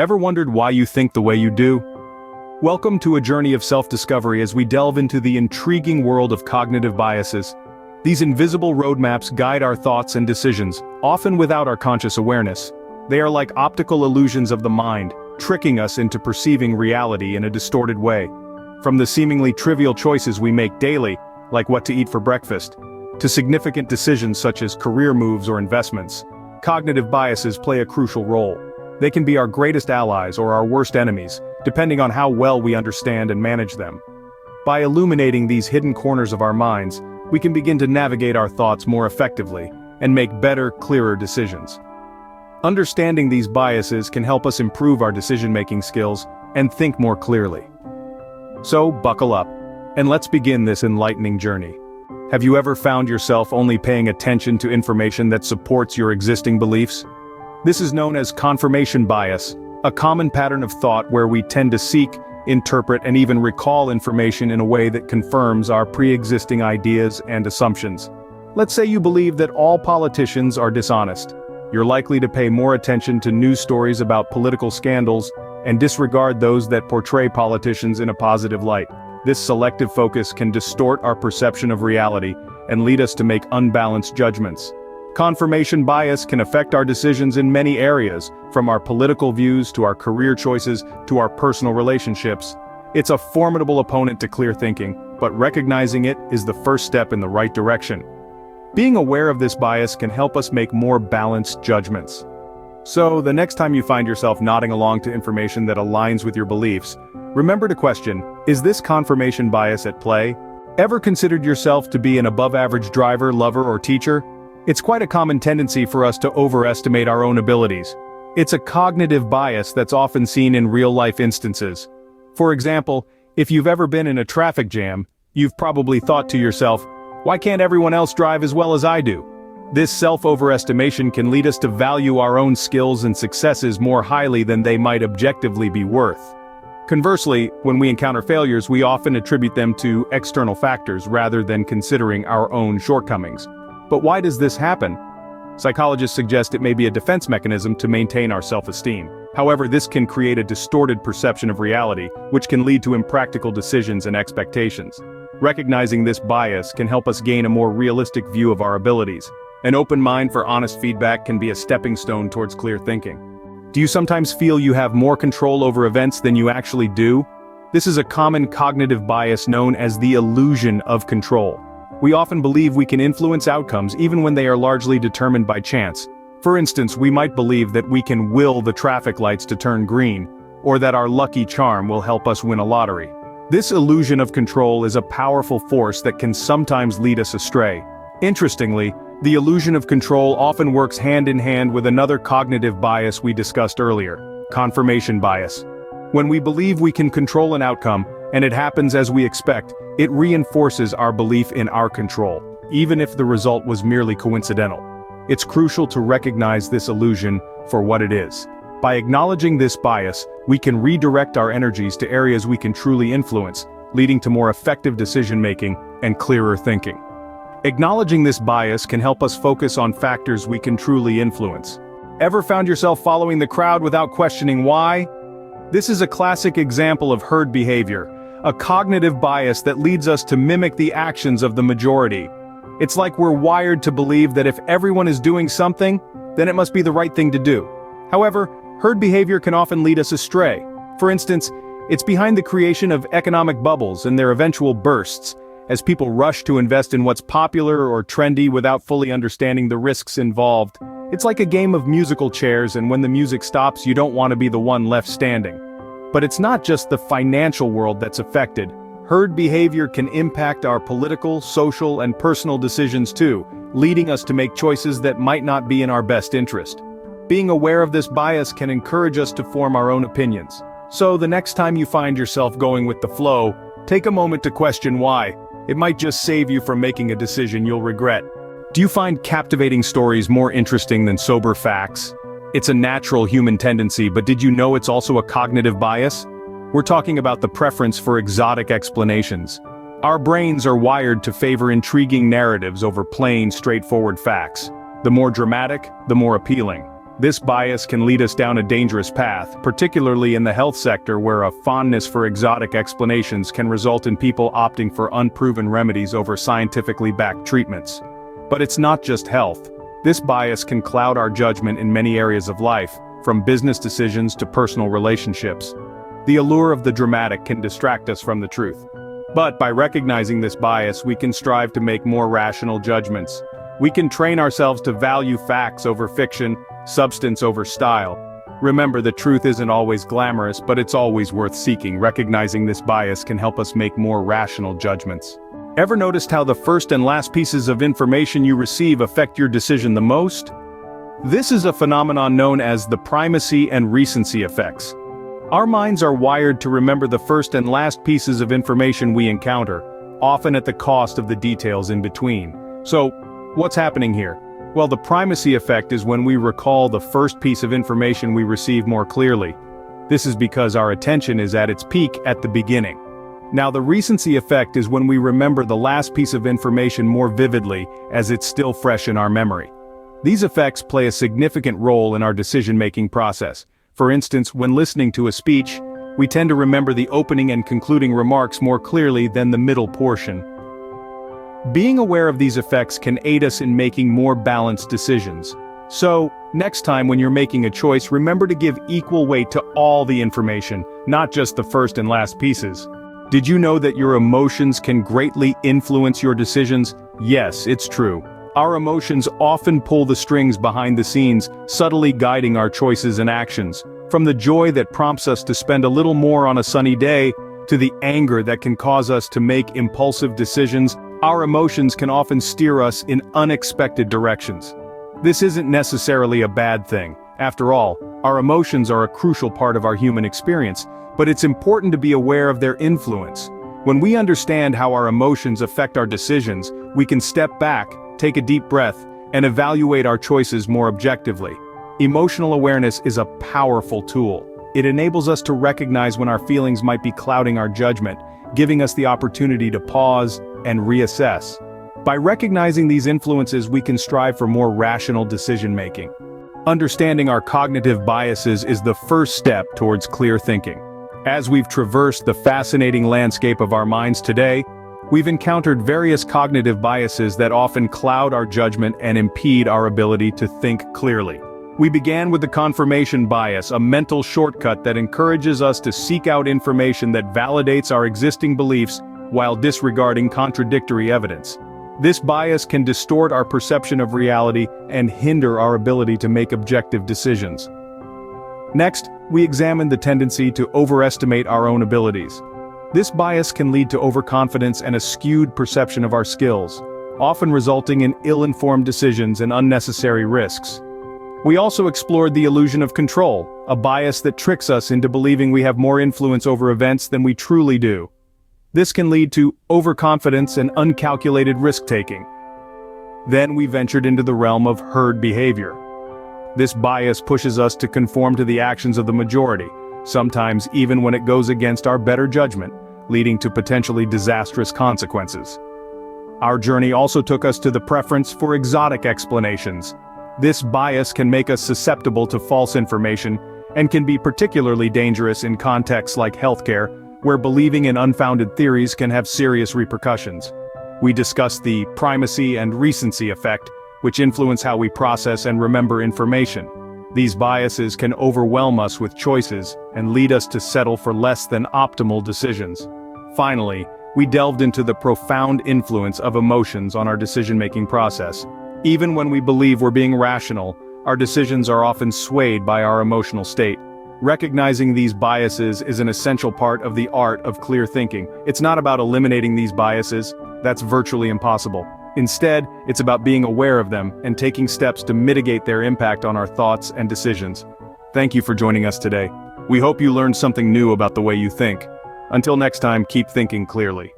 Ever wondered why you think the way you do? Welcome to a journey of self-discovery as we delve into the intriguing world of cognitive biases. These invisible roadmaps guide our thoughts and decisions, often without our conscious awareness. They are like optical illusions of the mind, tricking us into perceiving reality in a distorted way. From the seemingly trivial choices we make daily, like what to eat for breakfast, to significant decisions such as career moves or investments, cognitive biases play a crucial role. They can be our greatest allies or our worst enemies, depending on how well we understand and manage them. By illuminating these hidden corners of our minds, we can begin to navigate our thoughts more effectively and make better, clearer decisions. Understanding these biases can help us improve our decision-making skills and think more clearly. So, buckle up, and let's begin this enlightening journey. Have you ever found yourself only paying attention to information that supports your existing beliefs? This is known as confirmation bias, a common pattern of thought where we tend to seek, interpret, and even recall information in a way that confirms our pre-existing ideas and assumptions. Let's say you believe that all politicians are dishonest. You're likely to pay more attention to news stories about political scandals and disregard those that portray politicians in a positive light. This selective focus can distort our perception of reality and lead us to make unbalanced judgments. Confirmation bias can affect our decisions in many areas, from our political views to our career choices to our personal relationships. It's a formidable opponent to clear thinking, but recognizing it is the first step in the right direction. Being aware of this bias can help us make more balanced judgments. So, the next time you find yourself nodding along to information that aligns with your beliefs, remember to question, is this confirmation bias at play? Ever considered yourself to be an above-average driver, lover, or teacher? It's quite a common tendency for us to overestimate our own abilities. It's a cognitive bias that's often seen in real-life instances. For example, if you've ever been in a traffic jam, you've probably thought to yourself, why can't everyone else drive as well as I do? This self-overestimation can lead us to value our own skills and successes more highly than they might objectively be worth. Conversely, when we encounter failures, we often attribute them to external factors rather than considering our own shortcomings. But why does this happen? Psychologists suggest it may be a defense mechanism to maintain our self-esteem. However, this can create a distorted perception of reality, which can lead to impractical decisions and expectations. Recognizing this bias can help us gain a more realistic view of our abilities. An open mind for honest feedback can be a stepping stone towards clear thinking. Do you sometimes feel you have more control over events than you actually do? This is a common cognitive bias known as the illusion of control. We often believe we can influence outcomes even when they are largely determined by chance. For instance, we might believe that we can will the traffic lights to turn green, or that our lucky charm will help us win a lottery. This illusion of control is a powerful force that can sometimes lead us astray. Interestingly, the illusion of control often works hand in hand with another cognitive bias we discussed earlier, confirmation bias. When we believe we can control an outcome, and it happens as we expect, it reinforces our belief in our control, even if the result was merely coincidental. It's crucial to recognize this illusion for what it is. By acknowledging this bias, we can redirect our energies to areas we can truly influence, leading to more effective decision-making and clearer thinking. Acknowledging this bias can help us focus on factors we can truly influence. Ever found yourself following the crowd without questioning why? This is a classic example of herd behavior, a cognitive bias that leads us to mimic the actions of the majority. It's like we're wired to believe that if everyone is doing something, then it must be the right thing to do. However, herd behavior can often lead us astray. For instance, it's behind the creation of economic bubbles and their eventual bursts, as people rush to invest in what's popular or trendy without fully understanding the risks involved. It's like a game of musical chairs, and when the music stops, you don't want to be the one left standing. But it's not just the financial world that's affected. Herd behavior can impact our political, social, and personal decisions too, leading us to make choices that might not be in our best interest. Being aware of this bias can encourage us to form our own opinions. So the next time you find yourself going with the flow, take a moment to question why. It might just save you from making a decision you'll regret. Do you find captivating stories more interesting than sober facts? It's a natural human tendency, but did you know it's also a cognitive bias? We're talking about the preference for exotic explanations. Our brains are wired to favor intriguing narratives over plain, straightforward facts. The more dramatic, the more appealing. This bias can lead us down a dangerous path, particularly in the health sector where a fondness for exotic explanations can result in people opting for unproven remedies over scientifically backed treatments. But it's not just health. This bias can cloud our judgment in many areas of life, from business decisions to personal relationships. The allure of the dramatic can distract us from the truth. But by recognizing this bias, we can strive to make more rational judgments. We can train ourselves to value facts over fiction, substance over style. Remember, the truth isn't always glamorous, but it's always worth seeking. Recognizing this bias can help us make more rational judgments. Ever noticed how the first and last pieces of information you receive affect your decision the most? This is a phenomenon known as the primacy and recency effects. Our minds are wired to remember the first and last pieces of information we encounter, often at the cost of the details in between. So, what's happening here? Well, the primacy effect is when we recall the first piece of information we receive more clearly. This is because our attention is at its peak at the beginning. Now, the recency effect is when we remember the last piece of information more vividly, as it's still fresh in our memory. These effects play a significant role in our decision-making process. For instance, when listening to a speech, we tend to remember the opening and concluding remarks more clearly than the middle portion. Being aware of these effects can aid us in making more balanced decisions. So, next time when you're making a choice, remember to give equal weight to all the information, not just the first and last pieces. Did you know that your emotions can greatly influence your decisions? Yes, it's true. Our emotions often pull the strings behind the scenes, subtly guiding our choices and actions. From the joy that prompts us to spend a little more on a sunny day, to the anger that can cause us to make impulsive decisions, our emotions can often steer us in unexpected directions. This isn't necessarily a bad thing. After all, our emotions are a crucial part of our human experience, but it's important to be aware of their influence. When we understand how our emotions affect our decisions, we can step back, take a deep breath, and evaluate our choices more objectively. Emotional awareness is a powerful tool. It enables us to recognize when our feelings might be clouding our judgment, giving us the opportunity to pause and reassess. By recognizing these influences, we can strive for more rational decision-making. Understanding our cognitive biases is the first step towards clear thinking. As we've traversed the fascinating landscape of our minds today, we've encountered various cognitive biases that often cloud our judgment and impede our ability to think clearly. We began with the confirmation bias, a mental shortcut that encourages us to seek out information that validates our existing beliefs while disregarding contradictory evidence. This bias can distort our perception of reality and hinder our ability to make objective decisions. Next, we examine the tendency to overestimate our own abilities. This bias can lead to overconfidence and a skewed perception of our skills, often resulting in ill-informed decisions and unnecessary risks. We also explored the illusion of control, a bias that tricks us into believing we have more influence over events than we truly do. This can lead to overconfidence and uncalculated risk-taking. Then we ventured into the realm of herd behavior. This bias pushes us to conform to the actions of the majority, sometimes even when it goes against our better judgment, leading to potentially disastrous consequences. Our journey also took us to the preference for exotic explanations. This bias can make us susceptible to false information and can be particularly dangerous in contexts like healthcare, where believing in unfounded theories can have serious repercussions. We discussed the primacy and recency effect, which influence how we process and remember information. These biases can overwhelm us with choices and lead us to settle for less than optimal decisions. Finally, we delved into the profound influence of emotions on our decision-making process. Even when we believe we're being rational, our decisions are often swayed by our emotional state. Recognizing these biases is an essential part of the art of clear thinking. It's not about eliminating these biases, that's virtually impossible. Instead, it's about being aware of them and taking steps to mitigate their impact on our thoughts and decisions. Thank you for joining us today. We hope you learned something new about the way you think. Until next time, keep thinking clearly.